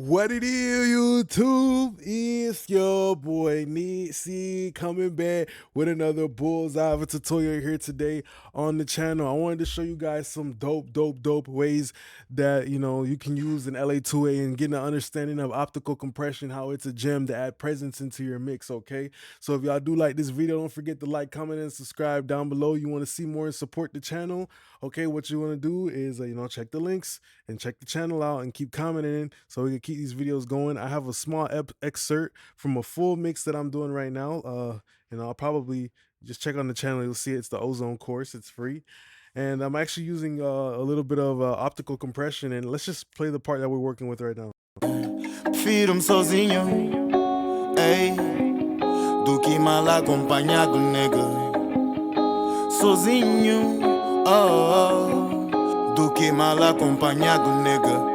What it is, YouTube? It's your boy Nitzy coming back with another bullseye of a tutorial here today on the channel. I wanted to show you guys some dope ways that you can use an LA2A and get an understanding of optical compression, how it's a gem to add presence into your mix. Okay, so if y'all do like this video, don't forget to like, comment, and subscribe down below. You want to see more and support the channel? Okay, what you want to do is check the links and check the channel out and keep commenting so we can keep these videos going. I have a small excerpt from a full mix that I'm doing right now. I'll probably just check on the channel. You'll see it's the OZONE course. It's free. And I'm actually using a little bit of optical compression, and let's just play the part that we're working with right now. Prefiro-me sozinho, ei, do que mal acompanhado, nega. Sozinho, do que mal acompanhado, nega.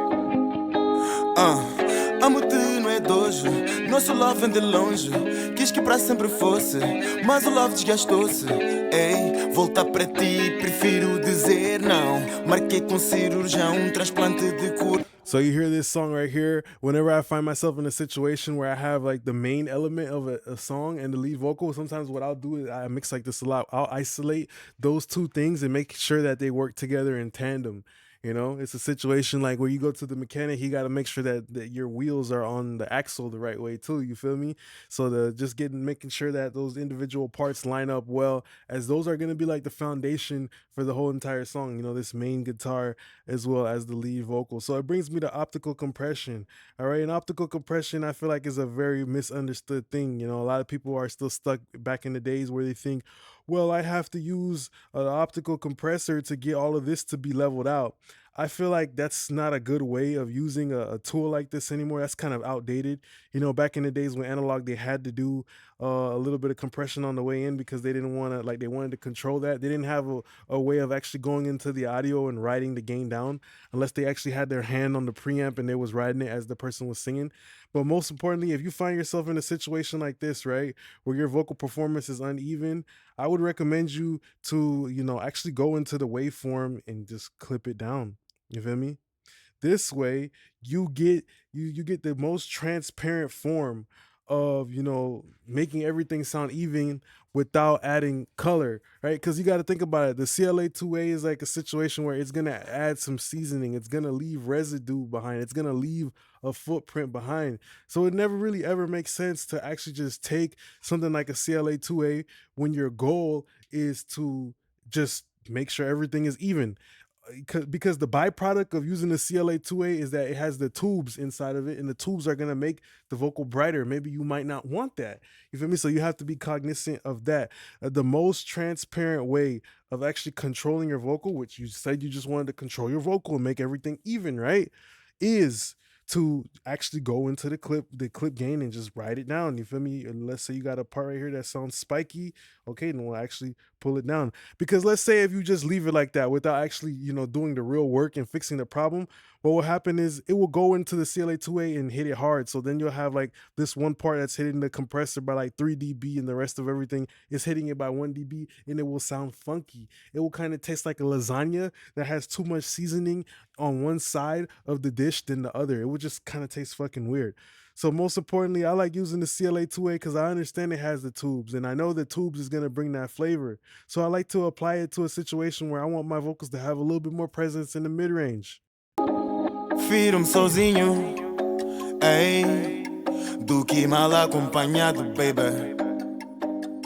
Amo-te, não é de hoje. Nosso love vem de longe. Quis que pra sempre fosse, mas o love desgastou-se. Ei, voltar pra ti, prefiro dizer não. Marquei com cirurgião, transplante de cor. So you hear this song right here. Whenever I find myself in a situation where I have like the main element of a song and the lead vocal, sometimes what I'll do is I mix like this a lot. I'll isolate those two things and make sure that they work together in tandem. It's a situation like where you go to the mechanic, he got to make sure that your wheels are on the axle the right way too. You feel me? So making sure that those individual parts line up well, as those are going to be like the foundation for the whole entire song. This main guitar as well as the lead vocal. So it brings me to optical compression. All right, and optical compression I feel like is a very misunderstood thing. A lot of people are still stuck back in the days where they think, well, I have to use an optical compressor to get all of this to be leveled out. I feel like that's not a good way of using a tool like this anymore. That's kind of outdated. Back in the days when analog, they had to do a little bit of compression on the way in because they didn't want to, they wanted to control that. They didn't have a way of actually going into the audio and writing the gain down unless they actually had their hand on the preamp and they was writing it as the person was singing. But most importantly, if you find yourself in a situation like this, right, where your vocal performance is uneven, I would recommend you to, actually go into the waveform and just clip it down. You feel me? This way you get the most transparent form of making everything sound even without adding color, right? Because you got to think about it. The CLA2A is like a situation where it's gonna add some seasoning, it's gonna leave residue behind, it's gonna leave a footprint behind. So it never really ever makes sense to actually just take something like a CLA2A when your goal is to just make sure everything is even. Because the byproduct of using the CLA2A is that it has the tubes inside of it, and the tubes are going to make the vocal brighter. Maybe you might not want that. You feel me? So you have to be cognizant of that. The most transparent way of actually controlling your vocal, which you said you just wanted to control your vocal and make everything even, right, is to actually go into the clip gain and just write it down. You feel me? And let's say you got a part right here that sounds spiky. Okay, then we'll actually pull it down. Because let's say if you just leave it like that without actually, doing the real work and fixing the problem, what will happen is it will go into the CLA2A and hit it hard. So then you'll have like this one part that's hitting the compressor by like 3 dB and the rest of everything is hitting it by 1 dB, and it will sound funky. It will kind of taste like a lasagna that has too much seasoning on one side of the dish than the other. It would just kind of taste fucking weird. So most importantly, I like using the CLA2A because I understand it has the tubes, and I know the tubes is going to bring that flavor. So I like to apply it to a situation where I want my vocals to have a little bit more presence in the mid-range. Prefiro-me sozinho, ei, do que mal acompanhado, baby.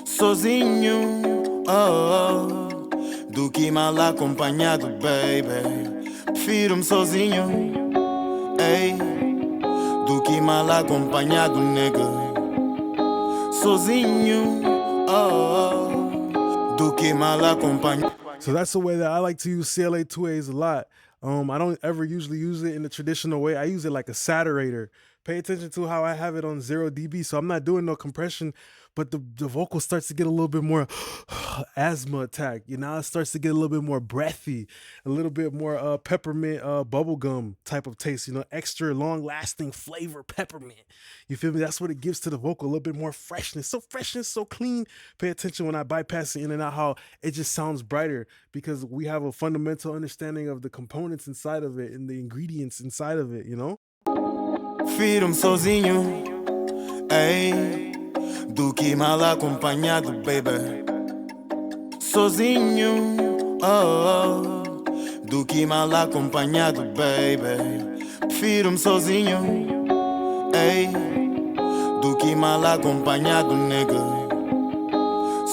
Sozinho, do que mal acompanhado, baby. Prefiro-me sozinho, ei, do que mal acompanhado, nega. Sozinho, do que mal acompanhado. So that's the way that I like to use CLA2As a lot. I don't ever usually use it in the traditional way. I use it like a saturator. Pay attention to how I have it on 0 dB. So I'm not doing no compression, but the vocal starts to get a little bit more asthma attack. It starts to get a little bit more breathy, a little bit more peppermint bubblegum type of taste, extra long lasting flavor peppermint. You feel me? That's what it gives to the vocal, a little bit more freshness. So freshness, so clean. Pay attention when I bypass it in and out, how it just sounds brighter, because we have a fundamental understanding of the components inside of it and the ingredients inside of it, Prefiro-me sozinho, ei, do que mal acompanhado, baby. Sozinho, oh, oh, do que mal acompanhado, baby. Prefiro-me sozinho, ei, do que mal acompanhado, nigga.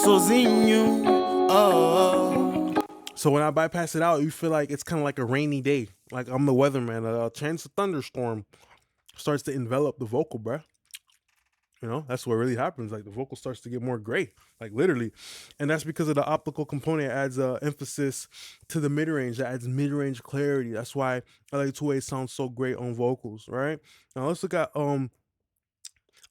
Sozinho, oh, oh. So when I bypass it out, you feel like it's kind of like a rainy day. Like I'm the weatherman. A chance of thunderstorm starts to envelop the vocal, bruh. You know, that's what really happens. Like the vocal starts to get more gray, like literally. And that's because of the optical component adds emphasis to the mid-range. That adds mid-range clarity. That's why LA2A sounds so great on vocals, right? Now let's look at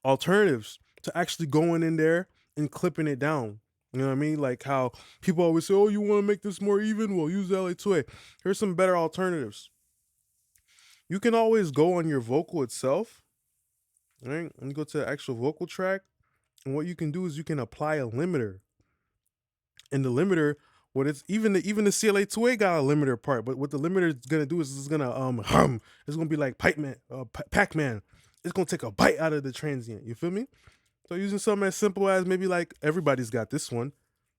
alternatives to actually going in there and clipping it down. You know what I mean? Like how people always say, oh, you want to make this more even? Well, use LA2A. Here's some better alternatives. You can always go on your vocal itself, right? And go to the actual vocal track. And what you can do is you can apply a limiter. And the limiter, what it's even the CLA2A got a limiter part, but what the limiter is gonna do is it's gonna hum. It's gonna be like Pac-Man. It's gonna take a bite out of the transient. You feel me? So using something as simple as maybe like everybody's got this one.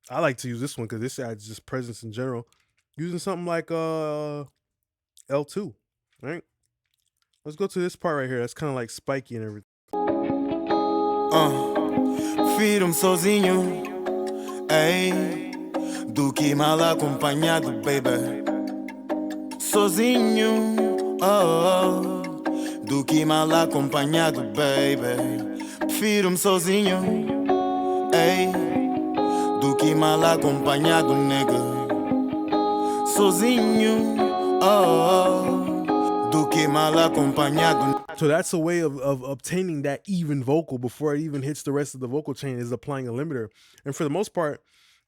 I like to use this one because this adds just presence in general. Using something like L2, right? Let's go to this part right here. That's kind of like spiky and everything. Prefiro-me sozinho, ei, do que mal acompanhado, baby. Sozinho, oh, oh, do que mal acompanhado, baby. Prefiro-me sozinho, ei, do que mal acompanhado, nigga. Sozinho, oh, oh, do que mal acompanhado. So that's a way of obtaining that even vocal before it even hits the rest of the vocal chain, is applying a limiter. And for the most part,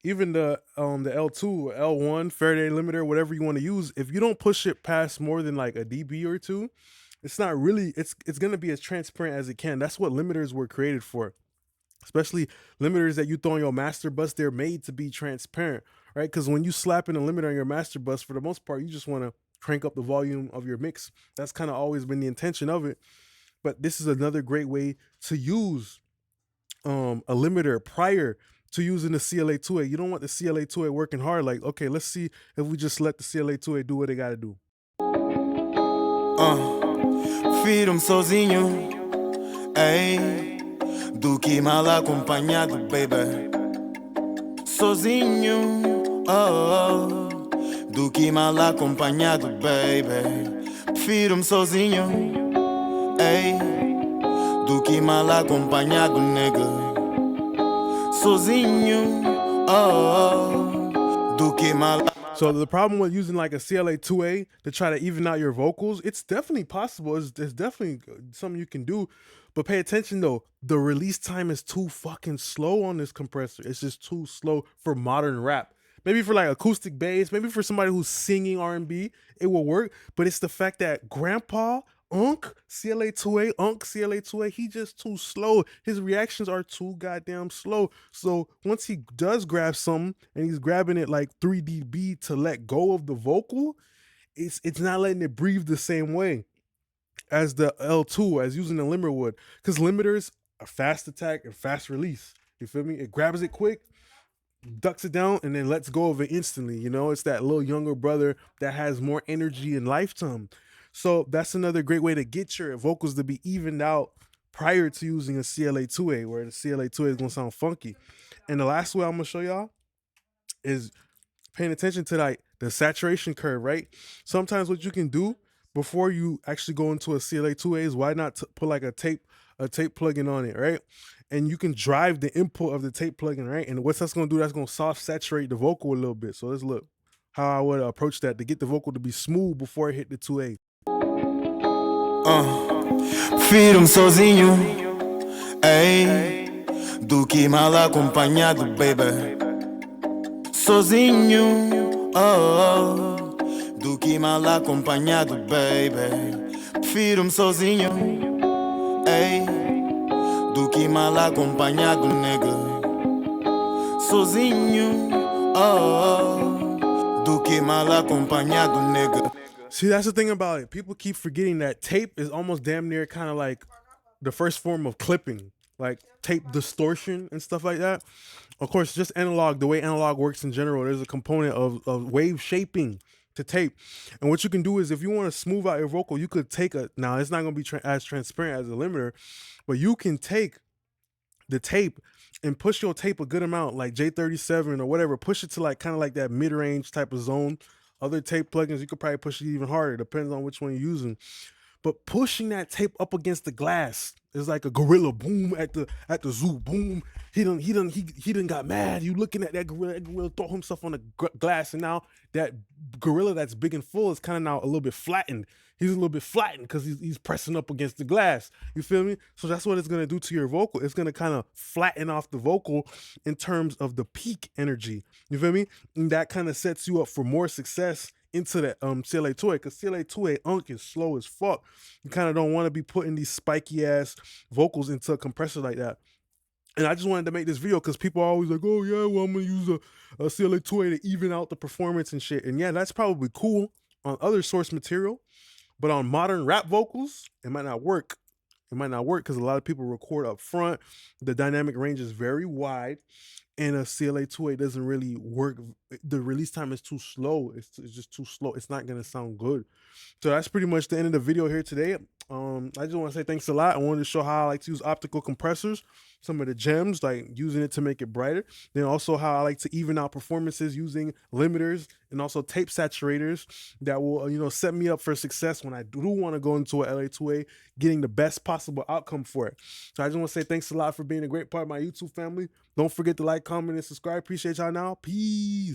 even the L2, L1, Faraday limiter, whatever you want to use, if you don't push it past more than like a dB or two, it's not really, it's gonna be as transparent as it can. That's what limiters were created for. Especially limiters that you throw on your master bus, they're made to be transparent, right? Because when you slap in a limiter on your master bus, for the most part, you just want to crank up the volume of your mix. That's kind of always been the intention of it. But this is another great way to use a limiter prior to using the CLA2A. You don't want the CLA2A working hard. Like, okay, let's see if we just let the CLA2A do what they got to do. Prefiro-me sozinho, ei, do que mal acompanhado, baby. Sozinho, oh, oh, do que mal acompanhado, baby. Prefiro-me sozinho, ei, do que mal acompanhado, nigga. Sozinho, oh, oh, do que mal. So the problem with using like a CLA2A to try to even out your vocals, it's definitely possible. It's definitely something you can do. But pay attention though, the release time is too fucking slow on this compressor. It's just too slow for modern rap. Maybe for like acoustic bass, maybe for somebody who's singing R&B, it will work. But it's the fact that Grandpa CLA2A, he just too slow. His reactions are too goddamn slow. So once he does grab something and he's grabbing it like 3 dB to let go of the vocal, it's not letting it breathe the same way as the L2, as using the limiter would. Because limiters are fast attack and fast release. You feel me? It grabs it quick, ducks it down, and then lets go of it instantly. You know, it's that little younger brother that has more energy and lifetime. So that's another great way to get your vocals to be evened out prior to using a CLA2A, where the CLA2A is gonna sound funky. And the last way I'm gonna show y'all is paying attention to like the saturation curve, right? Sometimes what you can do before you actually go into a CLA2A is why not put like a tape plugin on it, right? And you can drive the input of the tape plugin, right? And what's that's gonna do, that's gonna soft saturate the vocal a little bit. So let's look how I would approach that to get the vocal to be smooth before it hit the 2A. Prefiro-me sozinho, ei, do que mal acompanhado, baby. Sozinho, oh, oh, do que mal acompanhado, baby. Prefiro-me sozinho, ei, do que mal acompanhado, nigga. Sozinho, oh, oh, do que mal acompanhado, nigga. See, that's the thing about it. People keep forgetting that tape is almost damn near kind of like the first form of clipping, like tape distortion and stuff like that. Of course, just analog, the way analog works in general, there's a component of wave shaping to tape. And what you can do is if you want to smooth out your vocal, you could take a, now it's not going to be as transparent as a limiter, but you can take the tape and push your tape a good amount, like J37 or whatever, push it to like kind of like that mid-range type of zone. Other tape plugins, you could probably push it even harder, depends on which one you're using. But pushing that tape up against the glass is like a gorilla boom at the zoo boom. He done got mad. You looking at that gorilla throw himself on the glass, and now that gorilla that's big and full is kind of now a little bit flattened. He's a little bit flattened because he's pressing up against the glass. You feel me? So that's what it's gonna do to your vocal. It's gonna kind of flatten off the vocal in terms of the peak energy. You feel me? And that kind of sets you up for more success into that CLA2A, because CLA2A unk is slow as fuck. You kind of don't want to be putting these spiky ass vocals into a compressor like that. And I just wanted to make this video because people are always like, oh yeah, well, I'm gonna use a CLA2A to even out the performance and shit. And yeah, that's probably cool on other source material, but on modern rap vocals, it might not work. It might not work because a lot of people record up front. The dynamic range is very wide, and a CLA2A doesn't really work. The release time is too slow. It's just too slow. It's not gonna sound good. So that's pretty much the end of the video here today. I just want to say thanks a lot. I wanted to show how I like to use optical compressors, some of the gems, like using it to make it brighter. Then also how I like to even out performances using limiters and also tape saturators that will, set me up for success when I do want to go into a LA2A, getting the best possible outcome for it. So I just want to say thanks a lot for being a great part of my YouTube family. Don't forget to like, comment, and subscribe. Appreciate y'all now. Peace.